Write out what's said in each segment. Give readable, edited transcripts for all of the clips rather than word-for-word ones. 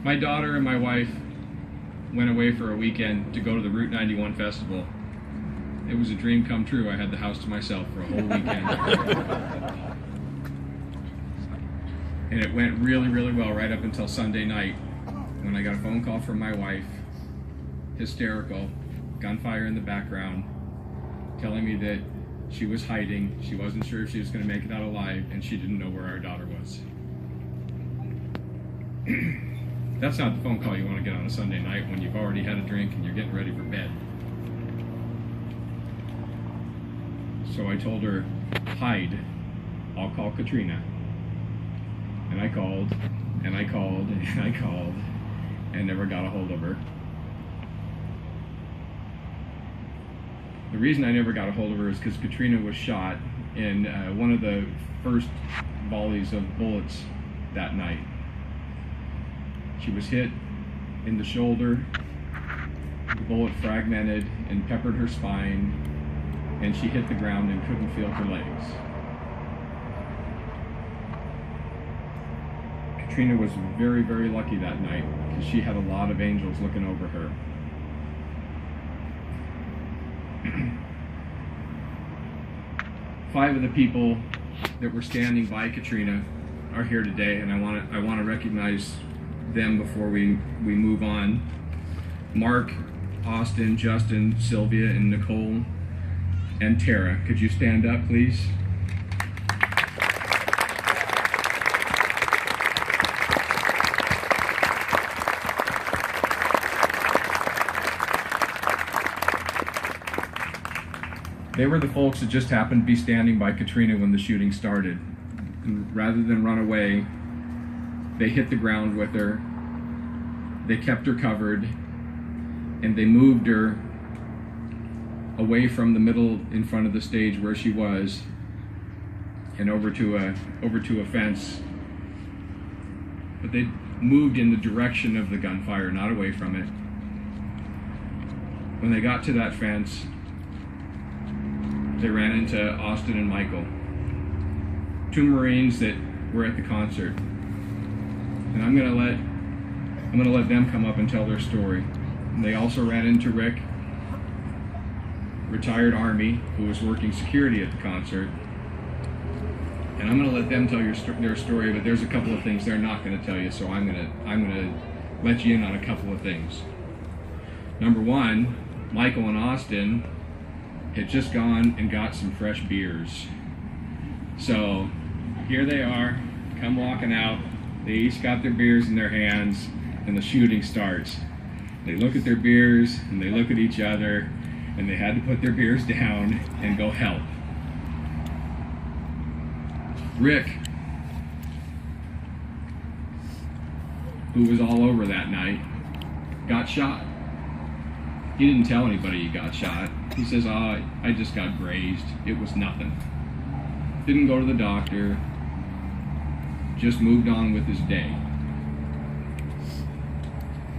My daughter and my wife went away for a weekend to go to the Route 91 festival. It was a dream come true. I had the house to myself for a whole weekend. And it went really, really well right up until Sunday night when I got a phone call from my wife, hysterical, gunfire in the background, telling me that she was hiding, she wasn't sure if she was going to make it out alive, and she didn't know where our daughter was. That's not the phone call you want to get on a Sunday night when you've already had a drink and you're getting ready for bed. So I told her, hide, I'll call Katrina. And I called, and I called, and I called, and never got a hold of her. The reason I never got a hold of her is because Katrina was shot in one of the first volleys of bullets that night. She was hit in the shoulder, the bullet fragmented and peppered her spine, and she hit the ground and couldn't feel her legs. Katrina was very, very lucky that night because she had a lot of angels looking over her. Five of the people that were standing by Katrina are here today, and I want to recognize them before we move on. Mark, Austin, Justin, Sylvia, and Nicole, and Tara. Could you stand up, please? They were the folks that just happened to be standing by Katrina when the shooting started. And rather than run away, they hit the ground with her, they kept her covered, and they moved her away from the middle in front of the stage where she was and over to a fence. But they moved in the direction of the gunfire, not away from it. When they got to that fence, they ran into Austin and Michael, two Marines that were at the concert. And I'm gonna let them come up and tell their story. And they also ran into Rick, retired Army, who was working security at the concert. And I'm gonna let them tell their story, but there's a couple of things they're not gonna tell you, so I'm gonna let you in on a couple of things. Number one, Michael and Austin had just gone and got some fresh beers. So here they are, come walking out. They each got their beers in their hands, and the shooting starts. They look at their beers, and they look at each other, and they had to put their beers down and go help. Rick, who was all over that night, got shot. He didn't tell anybody he got shot. He says, oh, I just got grazed. It was nothing. Didn't go to the doctor. Just moved on with his day.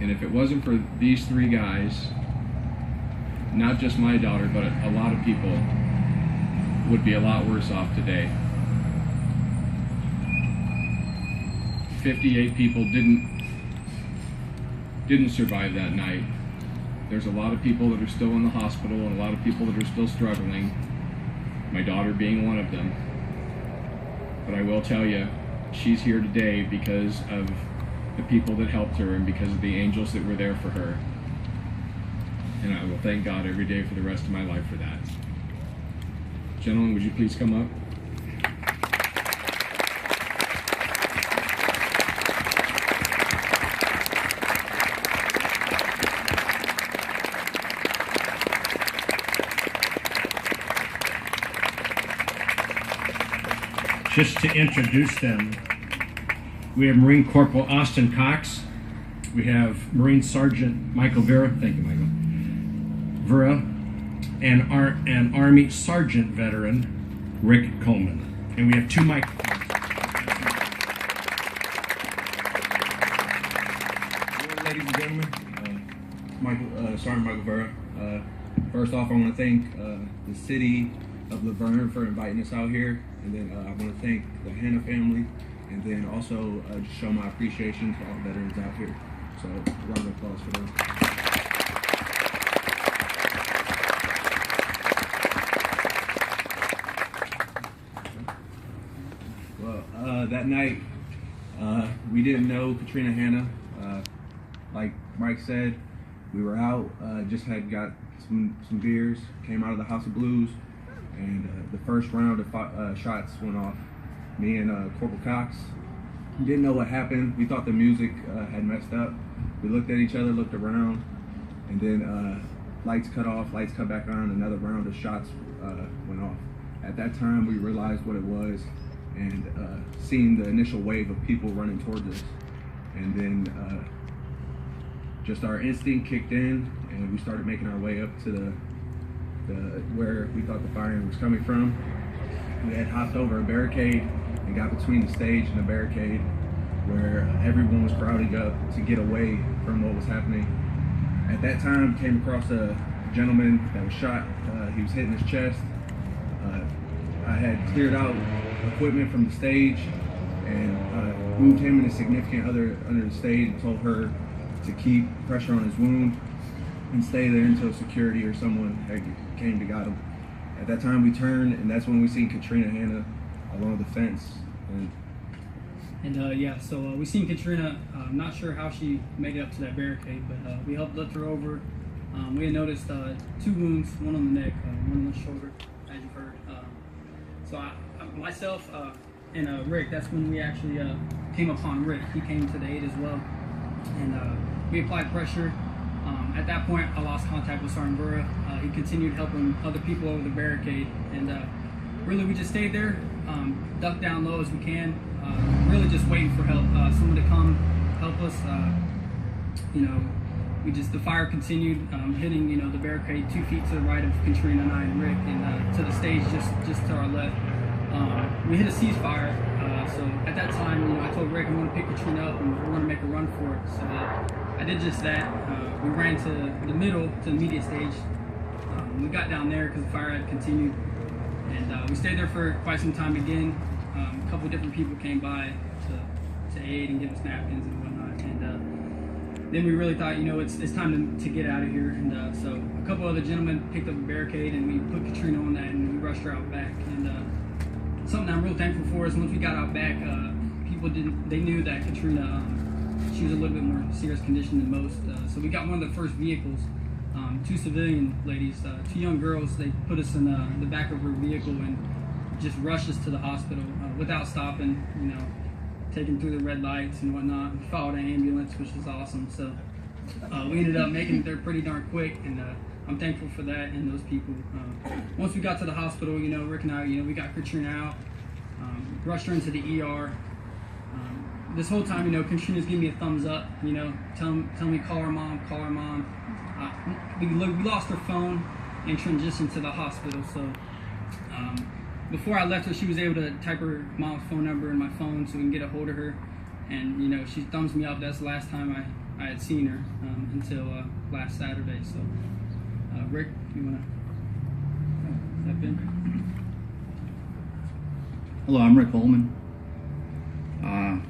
And if it wasn't for these three guys, not just my daughter, but a lot of people would be a lot worse off today. 58 people didn't survive that night. There's a lot of people that are still in the hospital and a lot of people that are still struggling, my daughter being one of them. But I will tell you, she's here today because of the people that helped her and because of the angels that were there for her. And I will thank God every day for the rest of my life for that. Gentlemen, would you please come up? Just to introduce them, we have Marine Corporal Austin Cox. We have Marine Sergeant Michael Vera. Thank you, Michael. Vera, and Army Sergeant veteran Rick Coleman. And we have two microphones. Ladies and gentlemen, Sergeant Michael Vera. First off, I want to thank the city of Laverne for inviting us out here. And then I want to thank the Hanna family and then also just show my appreciation to all the veterans out here. So, a round of applause for them. Well, that night, we didn't know Katrina Hanna. Like Mike said, we were out, just had got some beers, came out of the House of Blues, and the first round of shots went off. Me and Corporal Cox didn't know what happened. We thought the music had messed up. We looked at each other, looked around, and then lights cut off, lights cut back on, another round of shots went off. At that time, we realized what it was, and seeing the initial wave of people running towards us. And then just our instinct kicked in, and we started making our way up to the where we thought the firing was coming from. We had hopped over a barricade and got between the stage and the barricade, where everyone was crowding up to get away from what was happening. At that time, came across a gentleman that was shot. He was hit in his chest. I had cleared out equipment from the stage and moved him and a significant other under the stage and told her to keep pressure on his wound and stay there until security or someone came to got him. At that time, we turned, and that's when we seen Katrina Hanna along the fence. So we seen Katrina. I'm not sure how she made it up to that barricade, but we helped lift her over. We had noticed 2 wounds, one on the neck, one on the shoulder, as you've heard. Myself and Rick, that's when we actually came upon Rick. He came to the aid as well, and we applied pressure. At that point, I lost contact with Sergeant Vera. He continued helping other people over the barricade, and really we just stayed there, ducked down low as we can, really just waiting for help, someone to come help us. The fire continued, hitting, the barricade 2 feet to the right of Katrina and I and Rick, and to the stage just to our left. We hit a ceasefire, so at that time, I told Rick I'm going to pick Katrina up and we're going to make a run for it. So I did just that. We ran to the middle, to the immediate stage. We got down there because the fire had continued, and we stayed there for quite some time again. A couple different people came by to aid and give us napkins and whatnot, and then we really thought, it's time to get out of here. And so a couple other gentlemen picked up a barricade, and we put Katrina on that, and we rushed her out back. And something I'm real thankful for is once we got out back, people they knew that Katrina, she was a little bit more serious condition than most. So we got one of the first vehicles, 2 civilian ladies, 2 young girls. They put us in the back of her vehicle and just rushed us to the hospital without stopping, taking through the red lights and whatnot. We followed an ambulance, which was awesome. So we ended up making it there pretty darn quick, and I'm thankful for that and those people. Once we got to the hospital, Rick and I, we got Katrina out, rushed her into the ER. This whole time, Katrina's giving me a thumbs up, tell me call her mom. We lost her phone and transitioned to the hospital. So before I left her, she was able to type her mom's phone number in my phone so we can get a hold of her. And, she thumbs me up. That's the last time I had seen her until last Saturday. So, Rick, you want to step in? Hello, I'm Rick Holman. I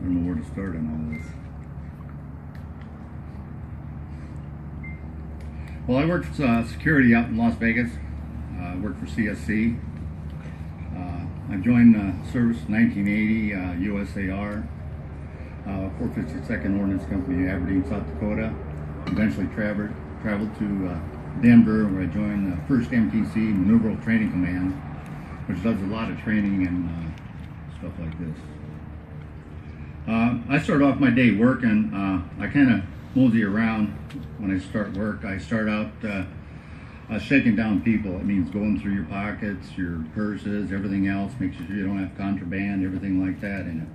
don't know where to start on all this. Well, I worked security out in Las Vegas. I worked for CSC. I joined service in 1980, USAR, 452nd Ordnance Company, Aberdeen, South Dakota. Eventually traveled to Denver, where I joined the 1st MTC Maneuveral Training Command, which does a lot of training and stuff like this. I start off my day working. I kind of mosey around when I start work. I start out shaking down people. It means going through your pockets, your purses, everything else, make sure you don't have contraband, everything like that in it.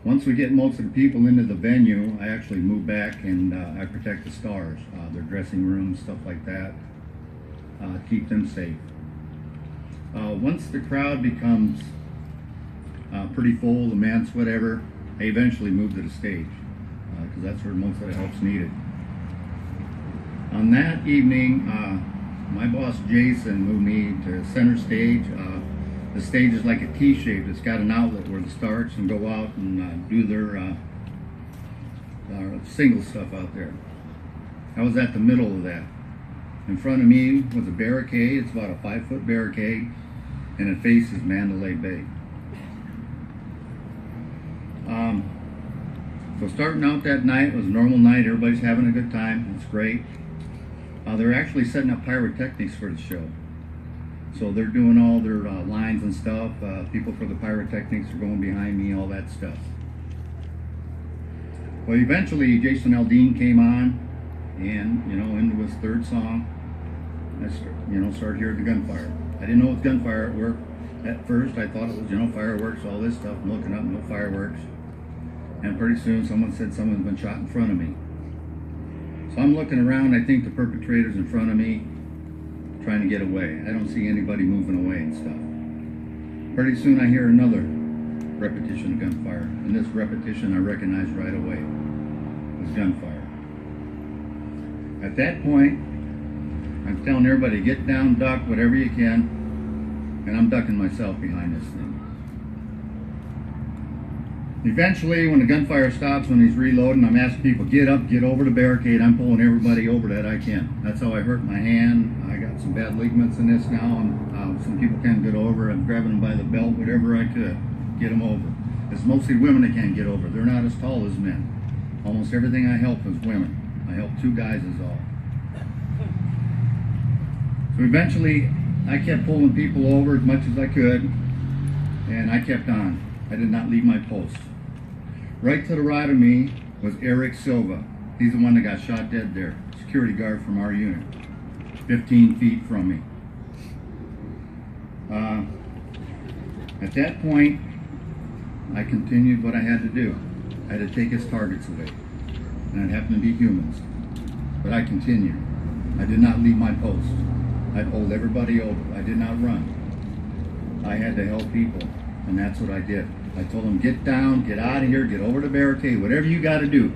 Once we get most of the people into the venue, I actually move back and I protect the stars, their dressing rooms, stuff like that, keep them safe. Once the crowd becomes pretty full, immense, whatever, I eventually move to the stage because that's where most of the help's needed. On that evening, my boss Jason moved me to center stage. The stage is like a T-shape. It's got an outlet where the starts and go out and do their single stuff out there. I was at the middle of that. In front of me was a barricade. It's about a 5-foot barricade, and it faces Mandalay Bay. So starting out that night, it was a normal night. Everybody's having a good time. It's great. They're actually setting up pyrotechnics for the show. So they're doing all their lines and stuff. People for the pyrotechnics are going behind me, all that stuff. Well, eventually Jason Aldean came on, and into his third song, I started hearing the gunfire. I didn't know it was gunfire at work. At first, I thought it was fireworks, all this stuff. I'm looking up, no fireworks. And pretty soon, someone said someone's been shot in front of me. So I'm looking around. I think the perpetrator's in front of me, trying to get away. I don't see anybody moving away and stuff. Pretty soon I hear another repetition of gunfire. And this repetition I recognized right away. It was gunfire. At that point, I'm telling everybody, get down, duck, whatever you can. And I'm ducking myself behind this thing. Eventually, when the gunfire stops, when he's reloading, I'm asking people, get up, get over the barricade. I'm pulling everybody over that I can. That's how I hurt my hand. I got some bad ligaments in this now, and some people can't get over. I'm grabbing them by the belt, whatever I could, get them over. It's mostly women that can't get over. They're not as tall as men. Almost everything I help is women. I help 2 guys is all. So eventually, I kept pulling people over as much as I could, and I kept on. I did not leave my post. Right to the right of me was Eric Silva. He's the one that got shot dead there. Security guard from our unit. 15 feet from me. At that point, I continued what I had to do. I had to take his targets away. And it happened to be humans. But I continued. I did not leave my post. I pulled everybody over. I did not run. I had to help people. And that's what I did. I told them, get down, get out of here, get over the barricade, whatever you got to do.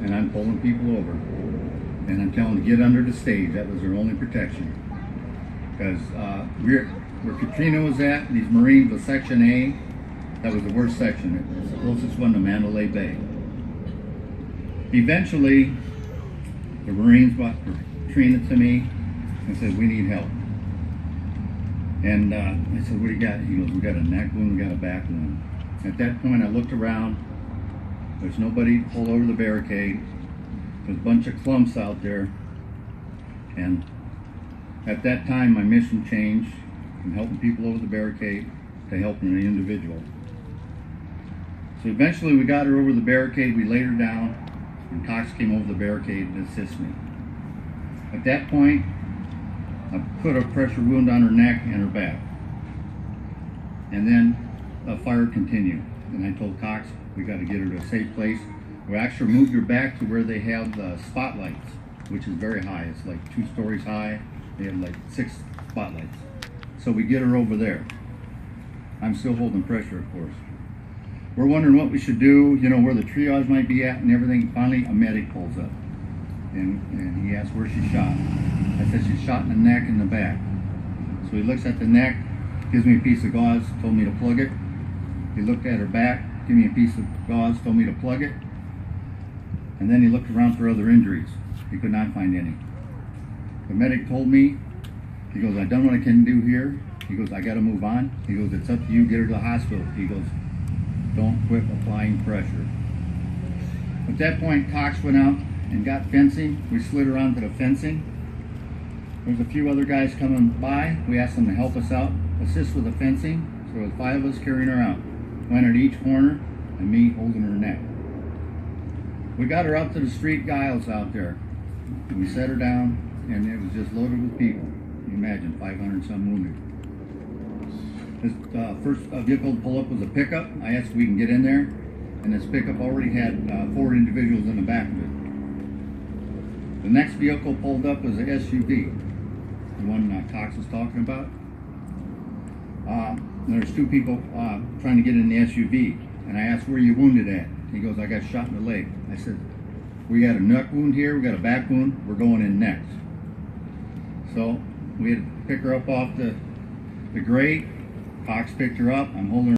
And I'm pulling people over. And I'm telling them to get under the stage. That was their only protection. Because where Katrina was at, these Marines with Section A, that was the worst section. It was the closest one to Mandalay Bay. Eventually, the Marines brought Katrina to me and said, we need help. And I said, what do you got? He goes, we got a neck wound, we got a back wound. At that point, I looked around. There's nobody to pull over the barricade. There's a bunch of clumps out there. And at that time, my mission changed from helping people over the barricade to helping an individual. So eventually, we got her over the barricade. We laid her down, and Cox came over the barricade to assist me. At that point, I put a pressure wound on her neck and her back. And then the fire continued. And I told Cox, we got to get her to a safe place. We actually moved her back to where they have the spotlights, which is very high. It's like 2 stories high. They have like 6 spotlights. So we get her over there. I'm still holding pressure, of course. We're wondering what we should do, where the triage might be at and everything. Finally, a medic pulls up. And he asked where she's shot. I said she's shot in the neck and the back. So he looks at the neck, gives me a piece of gauze, told me to plug it. He looked at her back, gave me a piece of gauze, told me to plug it. And then he looked around for other injuries. He could not find any. The medic told me, he goes, I've done what I can do here. He goes, I got to move on. He goes, it's up to you, get her to the hospital. He goes, don't quit applying pressure. At that point, Cox went out and got fencing. We slid her onto the fencing. There's a few other guys coming by. We asked them to help us out, assist with the fencing. So there was 5 of us carrying her out. Went at each corner, and me holding her neck. We got her out to the street Giles out there. We set her down, and it was just loaded with people. You imagine, 500 some wounded. This first vehicle to pull up was a pickup. I asked if we can get in there, and this pickup already had 4 individuals in the back of it. The next vehicle pulled up was an SUV, the one Cox was talking about. There's 2 people trying to get in the SUV, and I asked, where are you wounded at? He goes, I got shot in the leg. I said, we got a neck wound here, we got a back wound, we're going in next. So we had to pick her up off the the grate. Cox picked her up. I'm holding her